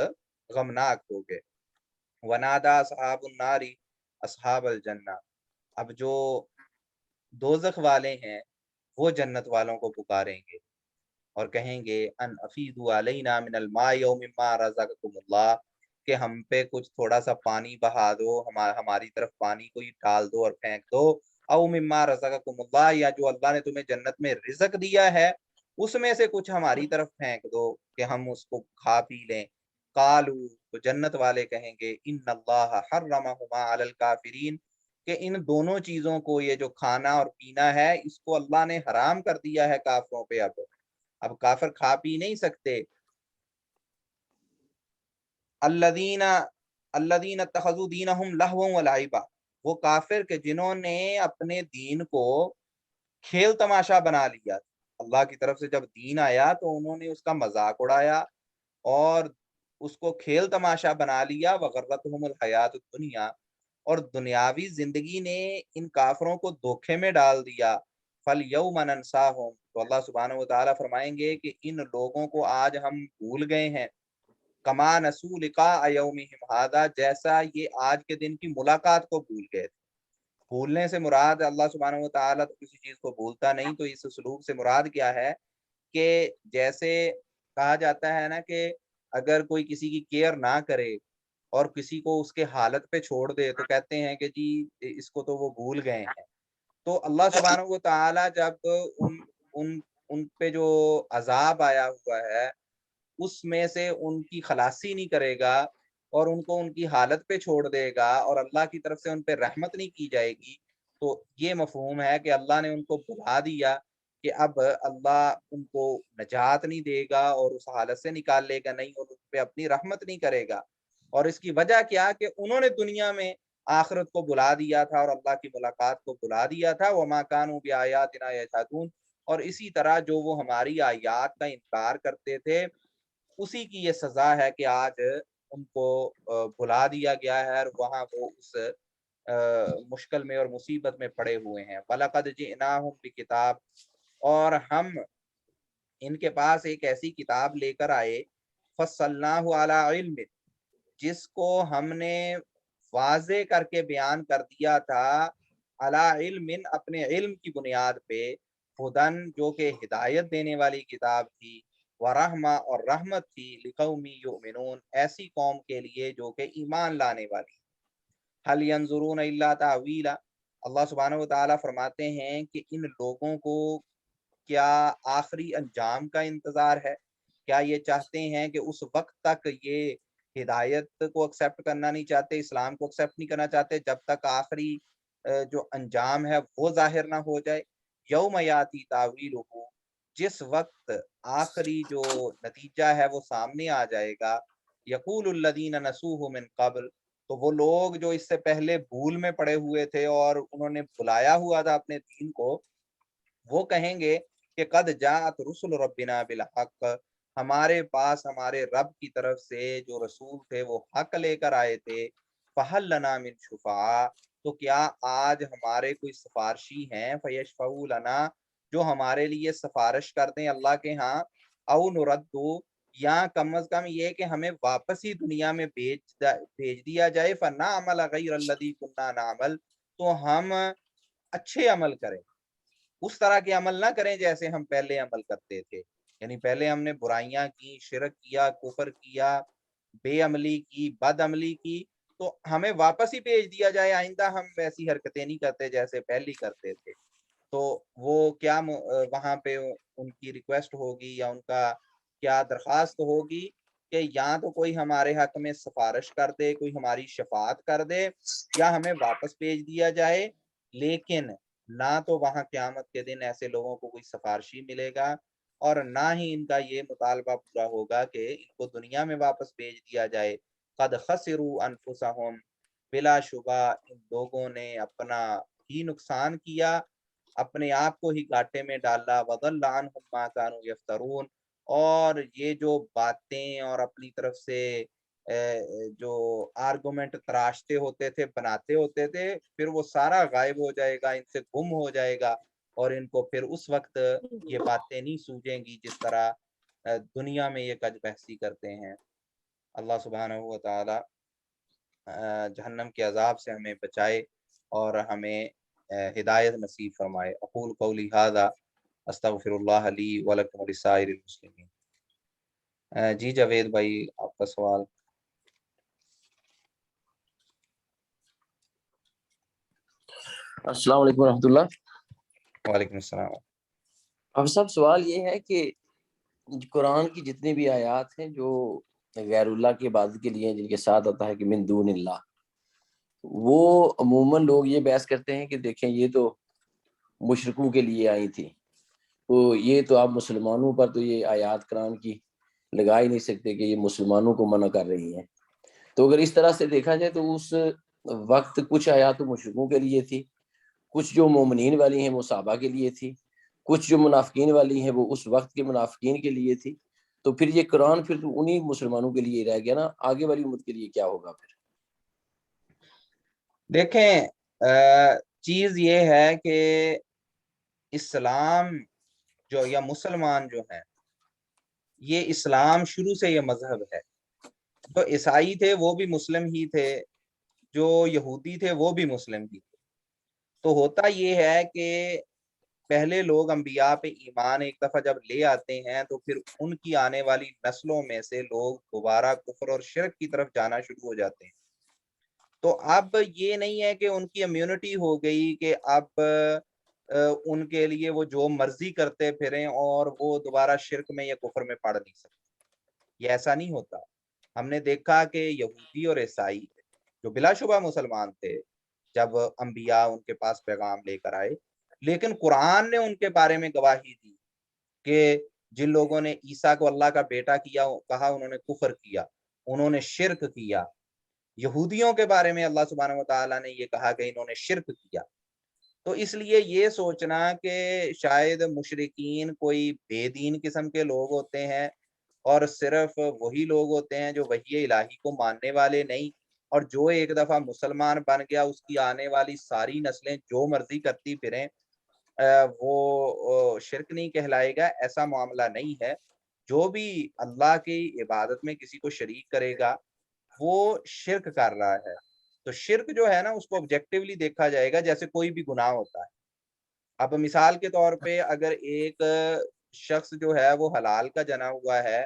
غمناک ہوگے۔ ونادا اصحاب النار اصحاب الجنہ، اب جو دوزخ والے ہیں وہ جنت والوں کو پکاریں گے اور کہیں گے ان افیدوا علینا من الماء و مما رزقکم اللہ، کہ ہم پہ کچھ تھوڑا سا پانی بہا دو، ہماری طرف پانی کو ہی ڈال دو اور پھینک دو، او مما رزقکم اللہ، یا جو اللہ نے تمہیں جنت میں رزق دیا ہے اس میں سے کچھ ہماری طرف پھینک دو کہ ہم اس کو کھا پی لیں۔ قالو، تو جنت والے کہیں گے ان اللہ حرمہما علی الکافرین، کہ ان دونوں چیزوں کو، یہ جو کھانا اور پینا ہے، اس کو اللہ نے حرام کر دیا ہے کافروں پہ، اب کافر کھا پی نہیں سکتے۔ الذین الذین اتخذوا دینہم لہوا ولعبا، وہ کافر کہ جنہوں نے اپنے دین کو کھیل تماشا بنا لیا، اللہ کی طرف سے جب دین آیا تو انہوں نے اس کا مذاق اڑایا اور اس کو کھیل تماشا بنا لیا، وغرتہم الحیات الدنیا، اور دنیاوی زندگی نے ان کافروں کو دھوکے میں ڈال دیا، فَالْيَوْمَ نَنْسَاهُمْ، تو اللہ سبحانہ و تعالیٰ فرمائیں گے کہ ان لوگوں کو آج ہم بھول گئے ہیں، کما نسوا لقاء یومہم ھذا، جیسا یہ آج کے دن کی ملاقات کو بھول گئے تھے۔ بھولنے سے مراد اللہ سبحانہ و تعالیٰ تو کسی چیز کو بھولتا نہیں، تو اس اسلوب سے مراد کیا ہے کہ جیسے کہا جاتا ہے نا کہ اگر کوئی کسی کی کیئر نہ کرے اور کسی کو اس کے حالت پہ چھوڑ دے تو کہتے ہیں کہ جی اس کو تو وہ بھول گئے ہیں۔ تو اللہ سبحانہ و تعالیٰ جب ان ان پہ جو عذاب آیا ہوا ہے اس میں سے ان کی خلاصی نہیں کرے گا اور ان کو ان کی حالت پہ چھوڑ دے گا اور اللہ کی طرف سے ان پہ رحمت نہیں کی جائے گی، تو یہ مفہوم ہے کہ اللہ نے ان کو بھلا دیا کہ اب اللہ ان کو نجات نہیں دے گا اور اس حالت سے نکال لے گا نہیں، اور ان پہ اپنی رحمت نہیں کرے گا۔ اور اس کی وجہ کیا کہ انہوں نے دنیا میں آخرت کو بلا دیا تھا اور اللہ کی ملاقات کو بلا دیا تھا، وَمَا كَانُوا بِآيَاتِنَا يَجْحَدُونَ، اور اسی طرح جو وہ ہماری آیات کا انکار کرتے تھے اسی کی یہ سزا ہے کہ آج ان کو بھلا دیا گیا ہے اور وہاں وہ اس مشکل میں اور مصیبت میں پڑے ہوئے ہیں۔ وَلَقَدْ جِئْنَاهُمْ بِكِتَابٍ، اور ہم ان کے پاس ایک ایسی کتاب لے کر آئے، فَصَّلْنَاهُ عَلَىٰ عِلْمٍ، جس کو ہم نے واضح کر کے بیان کر دیا تھا، عَلَىٰ عِلْمٍ، اپنے علم کی بنیاد پہ، ہدن، جو کہ ہدایت دینے والی کتاب تھی، ورحمہ، اور رحمت تھی، لقوم یؤمنون، ایسی قوم کے لیے جو کہ ایمان لانے والی۔ هل ينظرون الا تاویلا، اللہ سبحانہ و تعالیٰ فرماتے ہیں کہ ان لوگوں کو کیا آخری انجام کا انتظار ہے؟ کیا یہ چاہتے ہیں کہ اس وقت تک یہ ہدایت کو ایکسیپٹ کرنا نہیں چاہتے، اسلام کو ایکسیپٹ نہیں کرنا چاہتے جب تک آخری جو انجام ہے وہ ظاہر نہ ہو جائے؟ یوم یاتی تاویلہ، جس وقت آخری جو نتیجہ ہے وہ سامنے آ جائے گا، یقول الذین نسوہ من قبل، تو وہ لوگ جو اس سے پہلے بھول میں پڑے ہوئے تھے اور انہوں نے بلایا ہوا تھا اپنے دین کو، وہ کہیں گے کہ قد جاءت رسل ربنا بالحق، ہمارے پاس ہمارے رب کی طرف سے جو رسول تھے وہ حق لے کر آئے تھے، فہل لنا من شفعاء، تو کیا آج ہمارے کوئی سفارشی ہیں، فیشفعوا لنا، جو ہمارے لیے سفارش کر دیں اللہ کے ہاں، او نردو، یا کم از کم یہ کہ ہمیں واپس ہی دنیا میں بھیج دیا جائے، فنعمل غیر الذی کنا نعمل، تو ہم اچھے عمل کریں، اس طرح کے عمل نہ کریں جیسے ہم پہلے عمل کرتے تھے، یعنی پہلے ہم نے برائیاں کی، شرک کیا، کفر کیا، بے عملی کی، بد عملی کی، تو ہمیں واپس ہی بھیج دیا جائے، آئندہ ہم ویسی حرکتیں نہیں کرتے جیسے پہلی کرتے تھے۔ تو وہ کیا وہاں پہ ان کی ریکویسٹ ہوگی یا ان کا کیا درخواست ہوگی کہ یا تو کوئی ہمارے حق میں سفارش کر دے، کوئی ہماری شفاعت کر دے، یا ہمیں واپس بھیج دیا جائے، لیکن نہ تو وہاں قیامت کے دن ایسے لوگوں کو کوئی سفارشی ملے گا اور نہ ہی ان کا یہ مطالبہ پورا ہوگا کہ ان کو دنیا میں واپس بھیج دیا جائے۔ قد خسروا انفسہم، بلا شبہ ان لوگوں نے اپنا ہی نقصان کیا، اپنے آپ کو ہی گھاٹے میں ڈالا، وضل عنہم ما كانوا یفترون، اور یہ جو باتیں اور اپنی طرف سے جو آرگومنٹ تراشتے ہوتے تھے، بناتے ہوتے تھے، پھر وہ سارا غائب ہو جائے گا، ان سے گم ہو جائے گا، اور ان کو پھر اس وقت یہ باتیں نہیں سوجیں گی جس طرح دنیا میں یہ کج بحثی کرتے ہیں۔ اللہ سبحانہ و تعالی جہنم کے عذاب سے ہمیں بچائے اور ہمیں ہدایت نصیب فرمائے۔ اقول قولی ھذا استغفر اللہ لی ولکم ولسائر المسلمین۔ جی جاوید بھائی، آپ کا سوال۔ السلام علیکم ورحمۃ اللہ۔ وعلیکم السلام۔ اب سب سوال یہ ہے کہ قرآن کی جتنی بھی آیات ہیں جو غیر اللہ کی عبادت کے لیے ہیں، جن کے ساتھ آتا ہے کہ من دون اللہ، وہ عموماً لوگ یہ بحث کرتے ہیں کہ دیکھیں یہ تو مشرکوں کے لیے آئی تھی، تو یہ تو آپ مسلمانوں پر تو یہ آیات قرآن کی لگا ہی نہیں سکتے کہ یہ مسلمانوں کو منع کر رہی ہیں۔ تو اگر اس طرح سے دیکھا جائے تو اس وقت کچھ آیات مشرکوں کے لیے تھی، کچھ جو مومنین والی ہیں وہ صحابہ کے لیے تھی، کچھ جو منافقین والی ہیں وہ اس وقت کے منافقین کے لیے تھی۔ تو پھر یہ قرآن پھر تو انہی مسلمانوں کے لیے رہ گیا نا، آگے والی امت کے لیے کیا ہوگا پھر؟ دیکھیں چیز یہ ہے کہ اسلام جو یا مسلمان جو ہیں، یہ اسلام شروع سے یہ مذہب ہے. جو عیسائی تھے وہ بھی مسلم ہی تھے، جو یہودی تھے وہ بھی مسلم ہی تھے. تو ہوتا یہ ہے کہ پہلے لوگ انبیاء پہ ایمان ایک دفعہ جب لے آتے ہیں تو پھر ان کی آنے والی نسلوں میں سے لوگ دوبارہ کفر اور شرک کی طرف جانا شروع ہو جاتے ہیں. تو اب یہ نہیں ہے کہ ان کی امیونٹی ہو گئی کہ اب ان کے لیے وہ جو مرضی کرتے پھریں اور وہ دوبارہ شرک میں یا کفر میں پڑ نہیں سکتے. یہ ایسا نہیں ہوتا. ہم نے دیکھا کہ یہودی اور عیسائی جو بلا شبہ مسلمان تھے، جب انبیاء ان کے پاس پیغام لے کر آئے، لیکن قرآن نے ان کے بارے میں گواہی دی کہ جن لوگوں نے عیسیٰ کو اللہ کا بیٹا کیا کہا انہوں نے کفر کیا، انہوں نے شرک کیا. یہودیوں کے بارے میں اللہ سبحانہ و تعالیٰ نے یہ کہا کہ انہوں نے شرک کیا. تو اس لیے یہ سوچنا کہ شاید مشرکین کوئی بے دین قسم کے لوگ ہوتے ہیں اور صرف وہی لوگ ہوتے ہیں جو وحی الہی کو ماننے والے نہیں، اور جو ایک دفعہ مسلمان بن گیا اس کی آنے والی ساری نسلیں جو مرضی کرتی پھریں وہ شرک نہیں کہلائے گا، ایسا معاملہ نہیں ہے. جو بھی اللہ کی عبادت میں کسی کو شریک کرے گا وہ شرک کر رہا ہے. تو شرک جو ہے نا اس کو آبجیکٹیولی دیکھا جائے گا جیسے کوئی بھی گناہ ہوتا ہے. اب مثال کے طور پہ اگر ایک شخص جو ہے وہ حلال کا جنا ہوا ہے،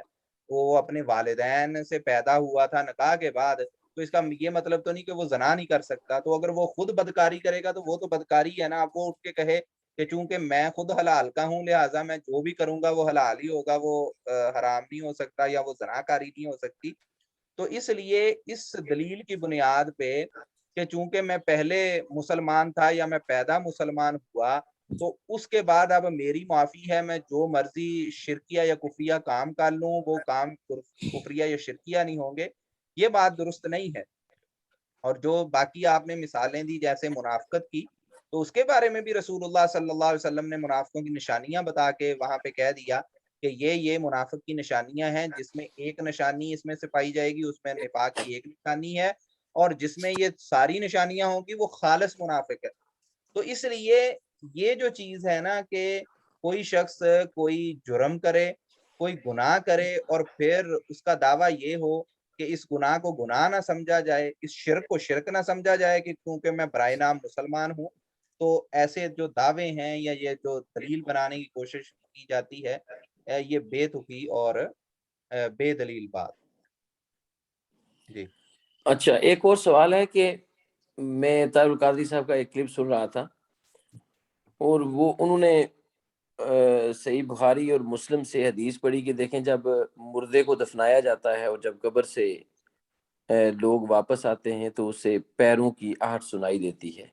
وہ اپنے والدین سے پیدا ہوا تھا نکاح کے بعد، تو اس کا یہ مطلب تو نہیں کہ وہ زنا نہیں کر سکتا. تو اگر وہ خود بدکاری کرے گا تو وہ تو بدکاری ہے نا. اب وہ اٹھ کے کہے کہ چونکہ میں خود حلال کا ہوں لہٰذا میں جو بھی کروں گا وہ حلال ہی ہوگا، وہ حرام نہیں ہو سکتا یا وہ زنا کاری نہیں ہو سکتی. تو اس لیے اس دلیل کی بنیاد پہ کہ چونکہ میں پہلے مسلمان تھا یا میں پیدا مسلمان ہوا تو اس کے بعد اب میری معافی ہے، میں جو مرضی شرکیہ یا کفریہ کام کر لوں وہ کام کفریہ یا شرکیہ نہیں ہوں گے. یہ بات درست نہیں ہے. اور جو باقی آپ نے مثالیں دی جیسے منافقت کی، تو اس کے بارے میں بھی رسول اللہ صلی اللہ علیہ وسلم نے منافقوں کی نشانیاں بتا کے وہاں پہ کہہ دیا کہ یہ منافق کی نشانیاں ہیں، جس میں ایک نشانی اس میں سے پائی جائے گی اس میں نفاق کی ایک نشانی ہے، اور جس میں یہ ساری نشانیاں ہوں گی وہ خالص منافق ہے. تو اس لیے یہ جو چیز ہے نا کہ کوئی شخص کوئی جرم کرے، کوئی گناہ کرے اور پھر اس کا دعویٰ یہ ہو کہ اس گناہ کو گناہ نہ سمجھا جائے، اس شرک کو شرک نہ سمجھا جائے کہ کیونکہ میں برائے نام مسلمان ہوں، تو ایسے جو دعوے ہیں یا یہ جو دلیل بنانے کی کوشش کی جاتی ہے یہ بے تکی اور بے دلیل بات. جی اچھا، ایک اور سوال ہے کہ میں طاہر القادری صاحب کا ایک کلپ سن رہا تھا اور وہ انہوں نے صحیح بخاری اور مسلم سے حدیث پڑھی کہ دیکھیں جب مردے کو دفنایا جاتا ہے اور جب قبر سے لوگ واپس آتے ہیں تو اسے پیروں کی آہٹ سنائی دیتی ہے.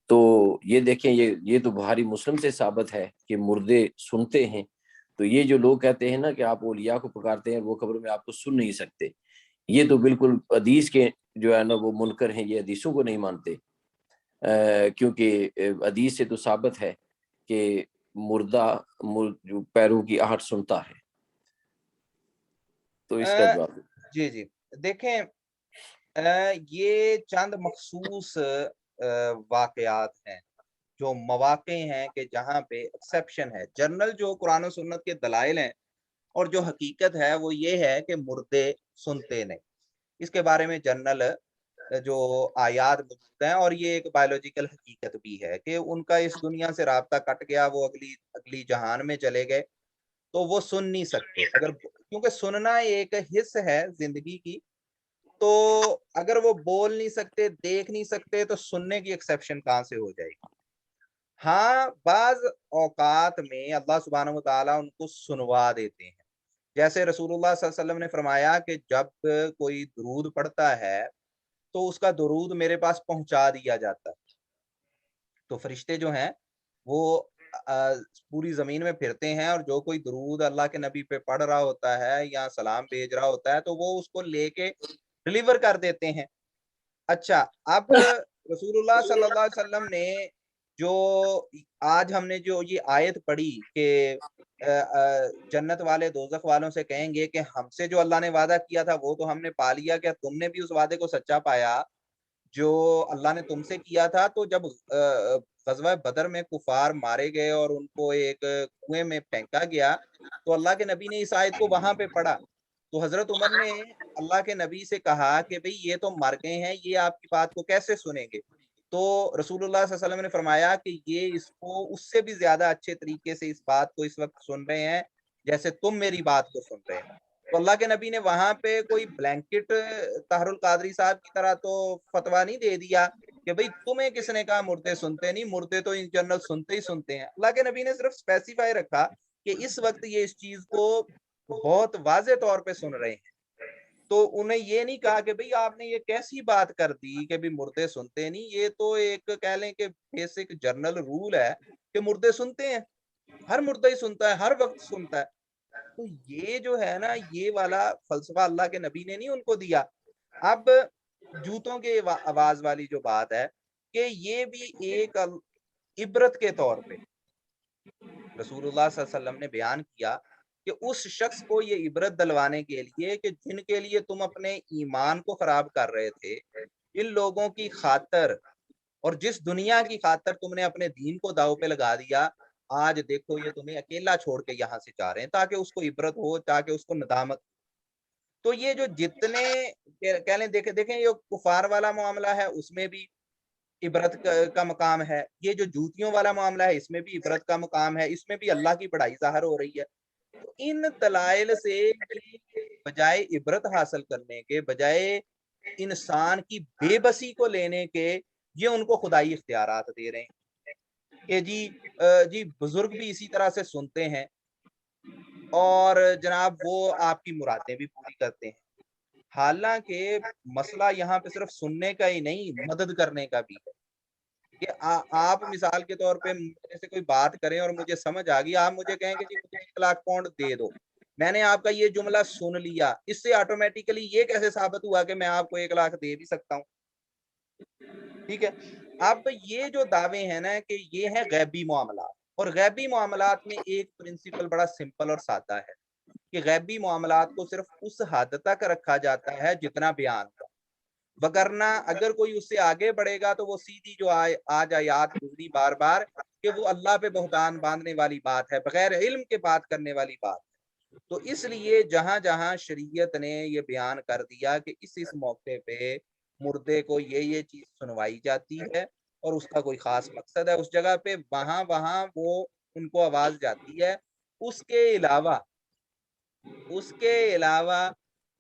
تو یہ دیکھیں یہ تو بخاری مسلم سے ثابت ہے کہ مردے سنتے ہیں. تو یہ جو لوگ کہتے ہیں نا کہ آپ اولیاء کو پکارتے ہیں وہ قبر میں آپ کو سن نہیں سکتے، یہ تو بالکل حدیث کے جو ہے نا وہ منکر ہیں، یہ حدیثوں کو نہیں مانتے. کیونکہ حدیث سے تو ثابت ہے کہ مردہ جو پیروں کی آہٹ سنتا ہے. تو اس کا جواب جی دیکھیں یہ چند مخصوص واقعات ہیں، جو مواقع ہیں کہ جہاں پہ ایکسیپشن ہے. جنرل جو قرآن و سنت کے دلائل ہیں اور جو حقیقت ہے وہ یہ ہے کہ مردے سنتے نہیں. اس کے بارے میں جنرل جو آیات موجود ہیں، اور یہ ایک بایولوجیکل حقیقت بھی ہے کہ ان کا اس دنیا سے رابطہ کٹ گیا، وہ اگلی جہان میں چلے گئے تو وہ سن نہیں سکتے. اگر کیونکہ سننا ایک حص ہے زندگی کی، تو اگر وہ بول نہیں سکتے دیکھ نہیں سکتے تو سننے کی ایکسیپشن کہاں سے ہو جائے گی. ہاں بعض اوقات میں اللہ سبحانہ و تعالیٰ ان کو سنوا دیتے ہیں، جیسے رسول اللہ صلی اللہ علیہ وسلم نے فرمایا کہ جب کوئی درود پڑھتا ہے تو اس کا درود میرے پاس پہنچا دیا جاتا ہے. تو فرشتے جو ہیں وہ پوری زمین میں پھرتے ہیں اور جو کوئی درود اللہ کے نبی پہ پڑھ رہا ہوتا ہے یا سلام بھیج رہا ہوتا ہے تو وہ اس کو لے کے ڈلیور کر دیتے ہیں. اچھا اب رسول اللہ صلی اللہ علیہ وسلم نے جو آج ہم نے جو یہ آیت پڑھی کہ جنت والے دوزخ والوں سے کہیں گے کہ ہم سے جو اللہ نے وعدہ کیا تھا وہ تو ہم نے پا لیا، کیا تم نے بھی اس وعدے کو سچا پایا جو اللہ نے تم سے کیا تھا؟ تو جب غزوہ بدر میں کفار مارے گئے اور ان کو ایک کنویں میں پھینکا گیا تو اللہ کے نبی نے اس آیت کو وہاں پہ پڑھا، تو حضرت عمر نے اللہ کے نبی سے کہا کہ بھئی یہ تو مر گئے ہیں، یہ آپ کی بات کو کیسے سنیں گے؟ تو رسول اللہ صلی اللہ علیہ وسلم نے فرمایا کہ یہ اس کو اس سے بھی زیادہ اچھے طریقے سے اس بات کو اس وقت سن رہے ہیں جیسے تم میری بات کو سن رہے ہو۔ تو اللہ کے نبی نے وہاں پہ کوئی بلینکٹ طاہر القادری صاحب کی طرح تو فتویٰ نہیں دے دیا کہ بھئی تمہیں کس نے کہا مردے سنتے نہیں، مردے تو ان جنرل سنتے ہی سنتے ہیں۔ اللہ کے نبی نے صرف اسپیسیفائی رکھا کہ اس وقت یہ اس چیز کو بہت واضح طور پہ سن رہے ہیں، تو انہیں یہ نہیں کہا کہ بھئی آپ نے یہ کیسی بات کر دی کہ بھی مردے سنتے نہیں، یہ تو ایک کہہ لیں کہ بیسک جرنل رول ہے کہ مردے سنتے ہیں، ہر مردہ ہی سنتا ہے، ہر وقت سنتا ہے۔ تو یہ جو ہے نا یہ والا فلسفہ اللہ کے نبی نے نہیں ان کو دیا۔ اب جوتوں کے آواز والی جو بات ہے کہ یہ بھی ایک عبرت کے طور پہ رسول اللہ صلی اللہ علیہ وسلم نے بیان کیا کہ اس شخص کو یہ عبرت دلوانے کے لیے کہ جن کے لیے تم اپنے ایمان کو خراب کر رہے تھے، ان لوگوں کی خاطر اور جس دنیا کی خاطر تم نے اپنے دین کو داؤ پہ لگا دیا، آج دیکھو یہ تمہیں اکیلا چھوڑ کے یہاں سے جا رہے ہیں تاکہ اس کو عبرت ہو، تاکہ اس کو ندامت۔ تو یہ جو جتنے کہہ لیں دیکھیں یہ کفار والا معاملہ ہے اس میں بھی عبرت کا مقام ہے، یہ جو جوتیوں والا معاملہ ہے اس میں بھی عبرت کا مقام ہے، اس میں بھی اللہ کی بڑائی ظاہر ہو رہی ہے۔ تو ان دلائل سے یہ بجائے عبرت حاصل کرنے کے، بجائے انسان کی بے بسی کو لینے کے، یہ ان کو خدائی اختیارات دے رہے ہیں کہ جی بزرگ بھی اسی طرح سے سنتے ہیں اور جناب وہ آپ کی مرادیں بھی پوری کرتے ہیں۔ حالانکہ مسئلہ یہاں پہ صرف سننے کا ہی نہیں، مدد کرنے کا بھی ہے کہ آپ مثال کے طور پہ میرے سے کوئی بات کریں اور مجھے سمجھ آ گئی، آپ مجھے کہیں کہ جی مجھے 1,00,000 پاؤنڈ دے دو، میں نے آپ کا یہ جملہ سن لیا، اس سے آٹومیٹیکلی یہ کیسے ثابت ہوا کہ میں آپ کو 1,00,000 دے بھی سکتا ہوں؟ ٹھیک ہے، اب یہ جو دعوے ہیں نا کہ یہ ہیں غیبی معاملات، اور غیبی معاملات میں ایک پرنسپل بڑا سمپل اور سادہ ہے کہ غیبی معاملات کو صرف اس حد تک رکھا جاتا ہے جتنا بیان کا، وگرنہ اگر کوئی اس سے آگے بڑھے گا تو وہ سیدھی جو آج آیات گزری بار بار کہ وہ اللہ پہ بہتان باندھنے والی بات ہے، بغیر علم کے بات کرنے والی بات ہے۔ تو اس لیے جہاں جہاں شریعت نے یہ بیان کر دیا کہ اس موقع پہ مردے کو یہ چیز سنوائی جاتی ہے اور اس کا کوئی خاص مقصد ہے اس جگہ پہ، وہاں وہاں وہ ان کو آواز جاتی ہے۔ اس کے علاوہ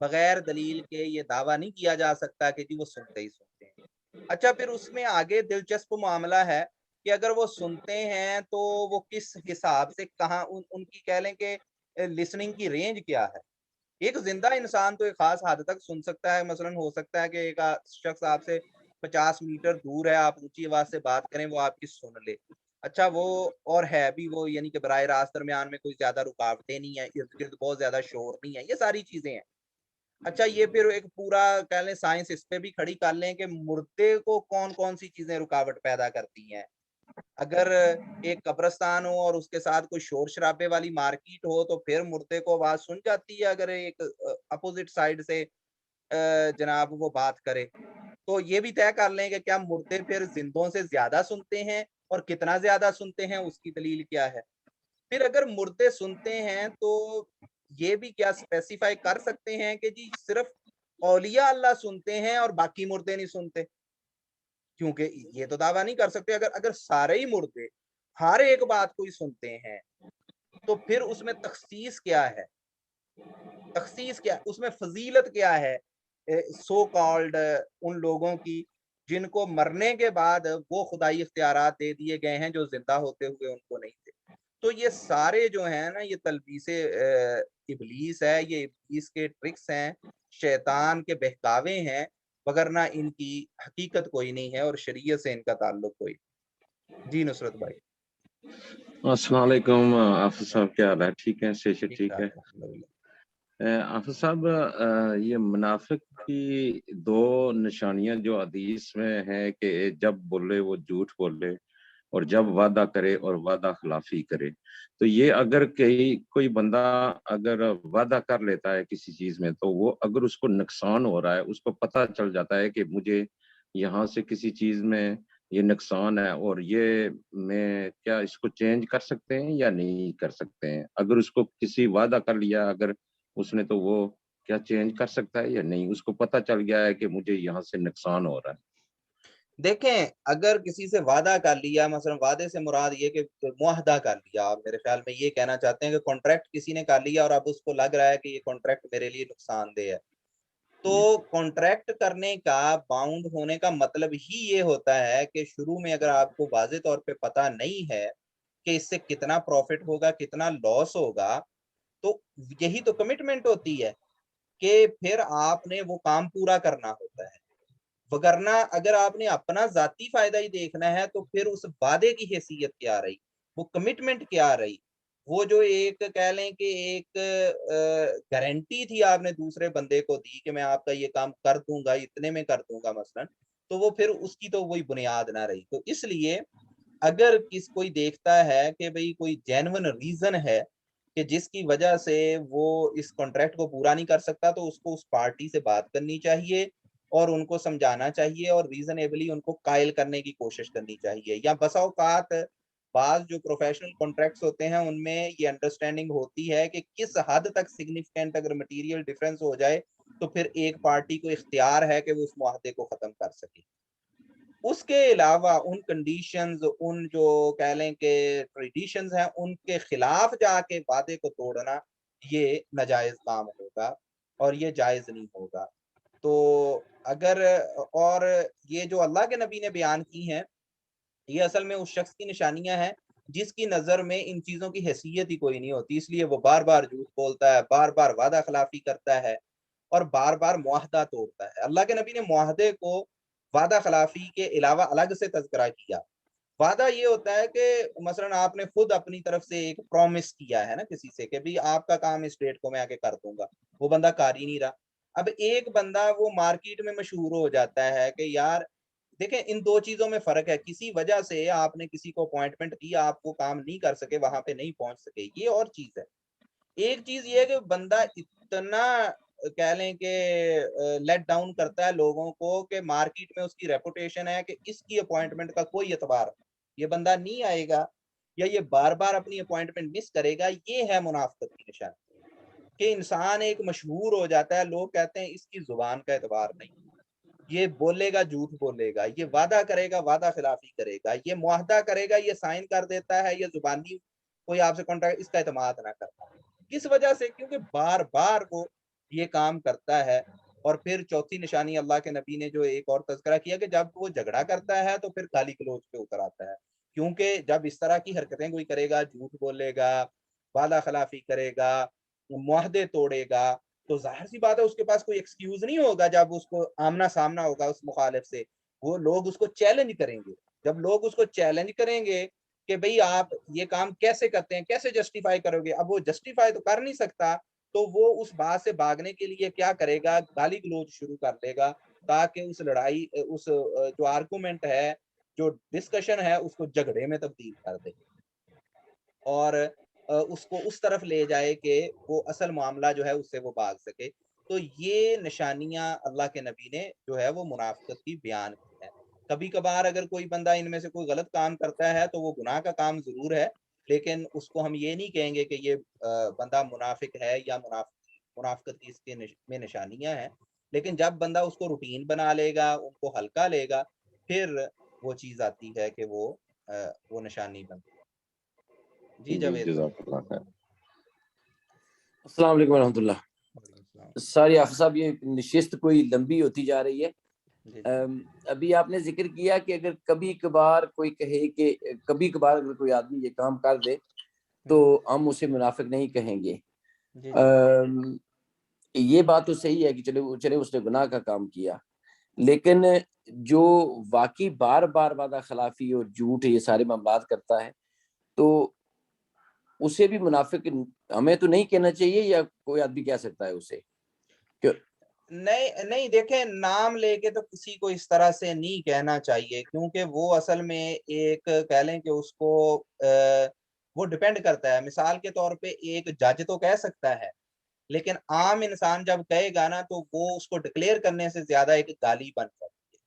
بغیر دلیل کے یہ دعویٰ نہیں کیا جا سکتا کہ جی وہ سنتے ہی سنتے ہیں۔ اچھا پھر اس میں آگے دلچسپ معاملہ ہے کہ اگر وہ سنتے ہیں تو وہ کس حساب سے کہاں ان کی کہہ لیں کہ لسننگ کی رینج کیا ہے۔ ایک زندہ انسان تو ایک خاص حد تک سن سکتا ہے، مثلا ہو سکتا ہے کہ ایک شخص آپ سے 50 میٹر دور ہے، آپ اونچی آواز سے بات کریں وہ آپ کی سن لے، اچھا وہ اور ہے بھی وہ یعنی کہ براہ راست درمیان میں کوئی زیادہ رکاوٹیں نہیں ہیں، ارد گرد بہت زیادہ شور نہیں ہے، یہ ساری چیزیں ہیں۔ اچھا یہ پھر ایک پورا کہہ لیں سائنس اس پہ بھی کھڑی کر لیں کہ مردے کو کون کون سی چیزیں رکاوٹ پیدا کرتی ہیں۔ اگر ایک قبرستان ہو اور اس کے ساتھ کوئی شور شرابے والی مارکیٹ ہو تو پھر مردے کو آواز سن جاتی ہے، اگر ایک اپوزٹ سائڈ سے جناب وہ بات کرے تو یہ بھی طے کر لیں کہ کیا مردے پھر زندوں سے زیادہ سنتے ہیں اور کتنا زیادہ سنتے ہیں اس کی دلیل کیا ہے۔ پھر اگر مردے سنتے ہیں تو یہ بھی کیا اسپیسیفائی کر سکتے ہیں کہ جی صرف اولیاء اللہ سنتے ہیں اور باقی مردے نہیں سنتے؟ کیونکہ یہ تو دعویٰ نہیں کر سکتے، اگر سارے ہی مردے ہر ایک بات کو ہی سنتے ہیں تو پھر اس میں تخصیص کیا ہے، اس میں فضیلت کیا ہے سو کالڈ ان لوگوں کی جن کو مرنے کے بعد وہ خدائی اختیارات دے دیے گئے ہیں جو زندہ ہوتے ہوئے ان کو نہیں تھے۔ تو یہ سارے جو ہیں نا یہ تلبیس ابلیس ہے، یہ ابلیس کے ٹرکس ہیں، شیطان کے بہکاوے ہیں، وگرنہ ان کی حقیقت کوئی نہیں ہے اور شریعت سے ان کا تعلق کوئی نہیں۔ جی نصرت بھائی السلام علیکم آفز صاحب، کیا حال ہے؟ ٹھیک ہے، صحت ٹھیک ہے؟ الحمدللہ۔ آفز صاحب یہ منافق کی دو نشانیاں جو حدیث میں ہیں کہ جب بولے وہ جھوٹ بولے اور جب وعدہ کرے اور وعدہ خلافی کرے. تو یہ اگر کوئی بندہ اگر وعدہ کر لیتا ہے کسی چیز میں، تو وہ اگر اس کو نقصان ہو رہا ہے، اس کو پتہ چل جاتا ہے کہ مجھے یہاں سے کسی چیز میں یہ نقصان ہے اور یہ میں کیا اس کو چینج کر سکتے ہیں یا نہیں کر سکتے ہیں. اگر اس کو کسی وعدہ کر لیا اگر اس نے، تو وہ کیا چینج کر سکتا ہے یا نہیں؟ اس کو پتہ چل گیا ہے کہ مجھے یہاں سے نقصان ہو رہا ہے. دیکھیں اگر کسی سے وعدہ کر لیا، مثلا وعدے سے مراد یہ کہ معاہدہ کر لیا، آپ میرے خیال میں یہ کہنا چاہتے ہیں کہ کانٹریکٹ کسی نے کر لیا اور اب اس کو لگ رہا ہے کہ یہ کانٹریکٹ میرے لیے نقصان دہ ہے، تو کانٹریکٹ کرنے کا باؤنڈ ہونے کا مطلب ہی یہ ہوتا ہے کہ شروع میں اگر آپ کو واضح طور پہ پتہ نہیں ہے کہ اس سے کتنا پروفٹ ہوگا کتنا لاس ہوگا، تو یہی تو کمٹمنٹ ہوتی ہے کہ پھر آپ نے وہ کام پورا کرنا ہوتا ہے. وگرنہ اگر آپ نے اپنا ذاتی فائدہ ہی دیکھنا ہے تو پھر اس وعدے کی حیثیت کیا رہی، وہ کمٹمنٹ کیا رہی، وہ جو ایک کہہ لیں کہ ایک گارنٹی تھی آپ نے دوسرے بندے کو دی کہ میں آپ کا یہ کام کر دوں گا، اتنے میں کر دوں گا مثلا، تو وہ پھر اس کی تو وہی بنیاد نہ رہی. تو اس لیے اگر کوئی دیکھتا ہے کہ بھئی کوئی جینون ریزن ہے کہ جس کی وجہ سے وہ اس کانٹریکٹ کو پورا نہیں کر سکتا، تو اس کو اس پارٹی سے بات کرنی چاہیے اور ان کو سمجھانا چاہیے اور ریزنیبلی ان کو قائل کرنے کی کوشش کرنی چاہیے. یا بسا اوقات بعض جو پروفیشنل کانٹریکٹس ہوتے ہیں ان میں یہ انڈرسٹینڈنگ ہوتی ہے کہ کس حد تک سگنیفیکینٹ اگر مٹیریل ڈیفرنس ہو جائے تو پھر ایک پارٹی کو اختیار ہے کہ وہ اس معاہدے کو ختم کر سکے. اس کے علاوہ ان کنڈیشنز، ان جو کہہ لیں کہ ٹریڈیشنز ہیں، ان کے خلاف جا کے وعدے کو توڑنا یہ ناجائز کام ہوگا اور یہ جائز نہیں ہوگا. تو اگر اور یہ جو اللہ کے نبی نے بیان کی ہیں یہ اصل میں اس شخص کی نشانیاں ہیں جس کی نظر میں ان چیزوں کی حیثیت ہی کوئی نہیں ہوتی، اس لیے وہ بار بار جھوٹ بولتا ہے، بار بار وعدہ خلافی کرتا ہے اور بار بار معاہدہ توڑتا ہے. اللہ کے نبی نے معاہدے کو وعدہ خلافی کے علاوہ الگ سے تذکرہ کیا. وعدہ یہ ہوتا ہے کہ مثلا آپ نے خود اپنی طرف سے ایک پرومس کیا ہے نا کسی سے کہ بھی آپ کا کام اس ڈیٹ کو میں آگے کر دوں گا، وہ بندہ کر ہی نہیں رہا. اب ایک بندہ وہ مارکیٹ میں مشہور ہو جاتا ہے کہ یار دیکھیں ان دو چیزوں میں فرق ہے، کسی وجہ سے آپ نے کسی کو اپوائنٹمنٹ دی، آپ کو کام نہیں کر سکے، وہاں پہ نہیں پہنچ سکے، یہ اور چیز ہے. ایک چیز یہ ہے کہ بندہ اتنا کہہ لیں کہ لیٹ ڈاؤن کرتا ہے لوگوں کو کہ مارکیٹ میں اس کی ریپوٹیشن ہے کہ اس کی اپوائنٹمنٹ کا کوئی اعتبار، یہ بندہ نہیں آئے گا یا یہ بار بار اپنی اپوائنٹمنٹ مس کرے گا. یہ ہے منافقت کی نشانی کہ انسان ایک مشہور ہو جاتا ہے، لوگ کہتے ہیں اس کی زبان کا اعتبار نہیں، یہ بولے گا جھوٹ بولے گا، یہ وعدہ کرے گا وعدہ خلافی کرے گا، یہ معاہدہ کرے گا، یہ سائن کر دیتا ہے، یہ زبانی کوئی آپ سے کانٹیکٹ، اس کا اعتماد نہ کرنا. کس وجہ سے؟ کیونکہ بار بار وہ یہ کام کرتا ہے. اور پھر چوتھی نشانی اللہ کے نبی نے جو ایک اور تذکرہ کیا کہ جب وہ جھگڑا کرتا ہے تو پھر گالی گلوچ پہ اتر آتا ہے، کیونکہ جب اس طرح کی حرکتیں کوئی کرے گا، جھوٹ بولے گا، وعدہ خلافی کرے گا، معاہدے توڑے گا، تو ظاہر سی بات ہے اس کے پاس کوئی ایکسکیوز نہیں ہوگا. جب اس کو آمنا سامنا ہوگا اس مخالف سے، وہ لوگ اس کو چیلنج کریں گے. جب لوگ اس کو چیلنج کریں گے کہ بھئی آپ یہ کام کیسے کرتے ہیں، کیسے جسٹیفائی کرو گے، اب وہ جسٹیفائی تو کر نہیں سکتا، تو وہ اس بات سے بھاگنے کے لیے کیا کرے گا، گالی گلوچ شروع کر دے گا تاکہ اس لڑائی، اس جو آرگومنٹ ہے، جو ڈسکشن ہے، اس کو جھگڑے میں تبدیل کر دے اور اس کو اس طرف لے جائے کہ وہ اصل معاملہ جو ہے اس سے وہ بھاگ سکے. تو یہ نشانیاں اللہ کے نبی نے جو ہے وہ منافقت کی بیان کی ہیں. کبھی کبھار اگر کوئی بندہ ان میں سے کوئی غلط کام کرتا ہے تو وہ گناہ کا کام ضرور ہے، لیکن اس کو ہم یہ نہیں کہیں گے کہ یہ بندہ منافق ہے یا منافقت کی اس کے میں نشانیاں ہیں. لیکن جب بندہ اس کو روٹین بنا لے گا، ان کو ہلکا لے گا، پھر وہ چیز آتی ہے کہ وہ نشانی بنتی ہے. جی جی جاوید بھائی. جزاک اللہ خیر. السلام علیکم ورحمۃ اللہ. وعلیکم السلام. ساری حافظ صاحب یہ نشست کوئی لمبی ہوتی جا رہی ہے. جی ابھی آپ نے ذکر کیا کہ اگر کبھی کبھار کوئی کہے کہ کبھی کبھار اگر کوئی آدمی یہ کام کر دے تو ہم اسے منافق نہیں کہیں گے. جی یہ بات تو صحیح ہے کہ چلے اس نے گناہ کا کام کیا، لیکن جو واقعی بار بار وعدہ خلافی اور جھوٹ یہ سارے معاملات کرتا ہے تو اسے بھی منافق ہمیں تو نہیں کہنا چاہیے، یا کوئی آدمی کہہ سکتا ہے اسے؟ نہیں نہیں دیکھیں، نام لے کے تو کسی کو اس طرح سے نہیں کہنا چاہیے، کیونکہ وہ اصل میں ایک کہہ لیں کہ اس کو وہ ڈیپینڈ کرتا ہے. مثال کے طور پہ ایک جج تو کہہ سکتا ہے، لیکن عام انسان جب کہے گا نا تو وہ اس کو ڈکلیئر کرنے سے زیادہ ایک گالی بن سکتی ہے.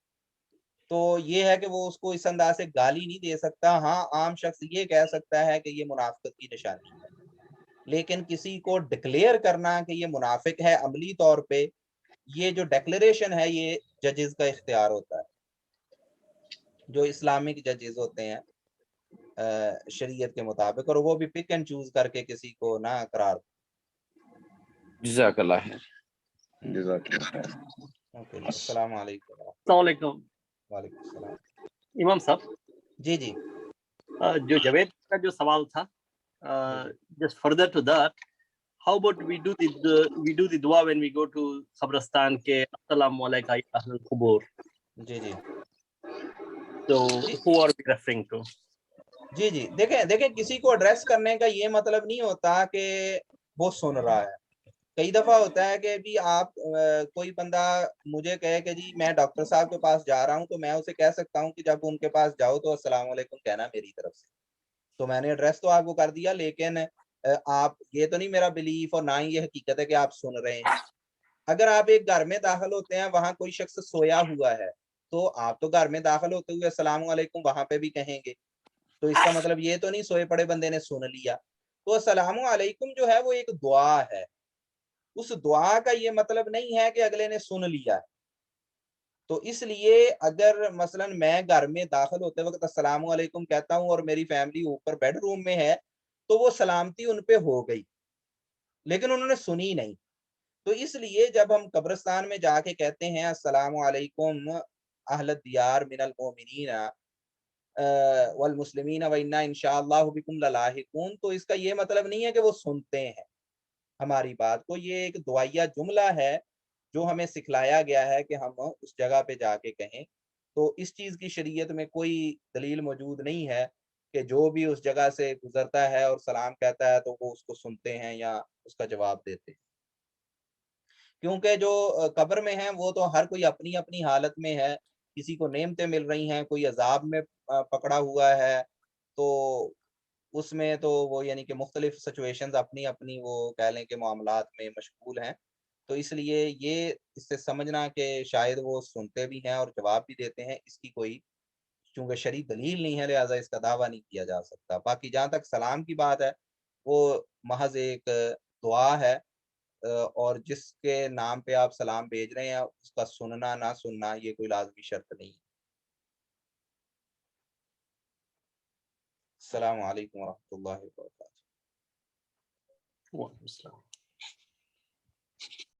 تو یہ ہے کہ وہ اس کو اس انداز سے گالی نہیں دے سکتا. ہاں عام شخص یہ کہہ سکتا ہے کہ یہ منافقت کی نشانی ہے، لیکن کسی کو ڈکلیئر کرنا کہ یہ منافق ہے عملی طور پہ، یہ جو ڈیکلیریشن ہے یہ ججز کا اختیار ہوتا ہے، جو اسلامک ججز ہوتے ہیں شریعت کے مطابق، اور وہ بھی پک اینڈ چوز کر کے کسی کو نہ قرار. جزاک اللہ خیر. جزاک اللہ. اوکے جی، السلام علیکم. السلام علیکم. وعلیکم السلام. امام صاحب، جی جی جو جاوید کا جو سوال تھا، just further to that, how about we do the dua when we go to قبرستان کے السلام علیکم یا اہل القبور. جی جی So who are we referring to? جی جی دیکھیں کسی کو ایڈریس کرنے کا یہ مطلب نہیں ہوتا کہ وہ سن رہا ہے. کئی دفعہ ہوتا ہے کہ بھی آپ کوئی بندہ مجھے کہے کہ جی میں ڈاکٹر صاحب کے پاس جا رہا ہوں، تو میں اسے کہہ سکتا ہوں کہ جب ان کے پاس جاؤ تو السلام علیکم کہنا میری طرف سے. تو میں نے ایڈریس تو آپ کو کر دیا، لیکن آپ یہ تو نہیں میرا بلیف اور نہ ہی یہ حقیقت ہے کہ آپ سن رہے ہیں. اگر آپ ایک گھر میں داخل ہوتے ہیں، وہاں کوئی شخص سویا ہوا ہے، تو آپ تو گھر میں داخل ہوتے ہوئے السلام علیکم وہاں پہ بھی کہیں گے. تو اس کا مطلب یہ تو نہیں سوئے پڑے بندے نے سن لیا. تو السلام علیکم جو ہے وہ ایک دعا ہے. اس دعا کا یہ مطلب نہیں ہے کہ اگلے نے سن لیا ہے. تو اس لیے اگر مثلا میں گھر میں داخل ہوتے وقت السلام علیکم کہتا ہوں اور میری فیملی اوپر بیڈ روم میں ہے، تو وہ سلامتی ان پہ ہو گئی، لیکن انہوں نے سنی نہیں. تو اس لیے جب ہم قبرستان میں جا کے کہتے ہیں السلام علیکم اہل الدیار من المؤمنین والمسلمین وإنا انشاءاللہ بکم للاحقون، تو اس کا یہ مطلب نہیں ہے کہ وہ سنتے ہیں ہماری بات کو. یہ ایک دعائیہ جملہ ہے جو ہمیں سکھلایا گیا ہے کہ ہم اس جگہ پہ جا کے کہیں. تو اس چیز کی شریعت میں کوئی دلیل موجود نہیں ہے کہ جو بھی اس جگہ سے گزرتا ہے اور سلام کہتا ہے تو وہ اس کو سنتے ہیں یا اس کا جواب دیتے ہیں. کیونکہ جو قبر میں ہیں وہ تو ہر کوئی اپنی اپنی حالت میں ہے. کسی کو نعمتیں مل رہی ہیں، کوئی عذاب میں پکڑا ہوا ہے، تو اس میں تو وہ یعنی کہ مختلف سچویشنز اپنی اپنی وہ کہہ لیں کہ معاملات میں مشغول ہیں. تو اس لیے یہ اس سے سمجھنا کہ شاید وہ سنتے بھی ہیں اور جواب بھی دیتے ہیں، اس کی کوئی چونکہ شرعی دلیل نہیں ہے، لہٰذا اس کا دعویٰ نہیں کیا جا سکتا. باقی جہاں تک سلام کی بات ہے، وہ محض ایک دعا ہے، اور جس کے نام پہ آپ سلام بھیج رہے ہیں اس کا سننا نہ سننا یہ کوئی لازمی شرط نہیں. السلام علیکم ورحمۃ اللہ وبرکاتہ. وعلیکم السلام.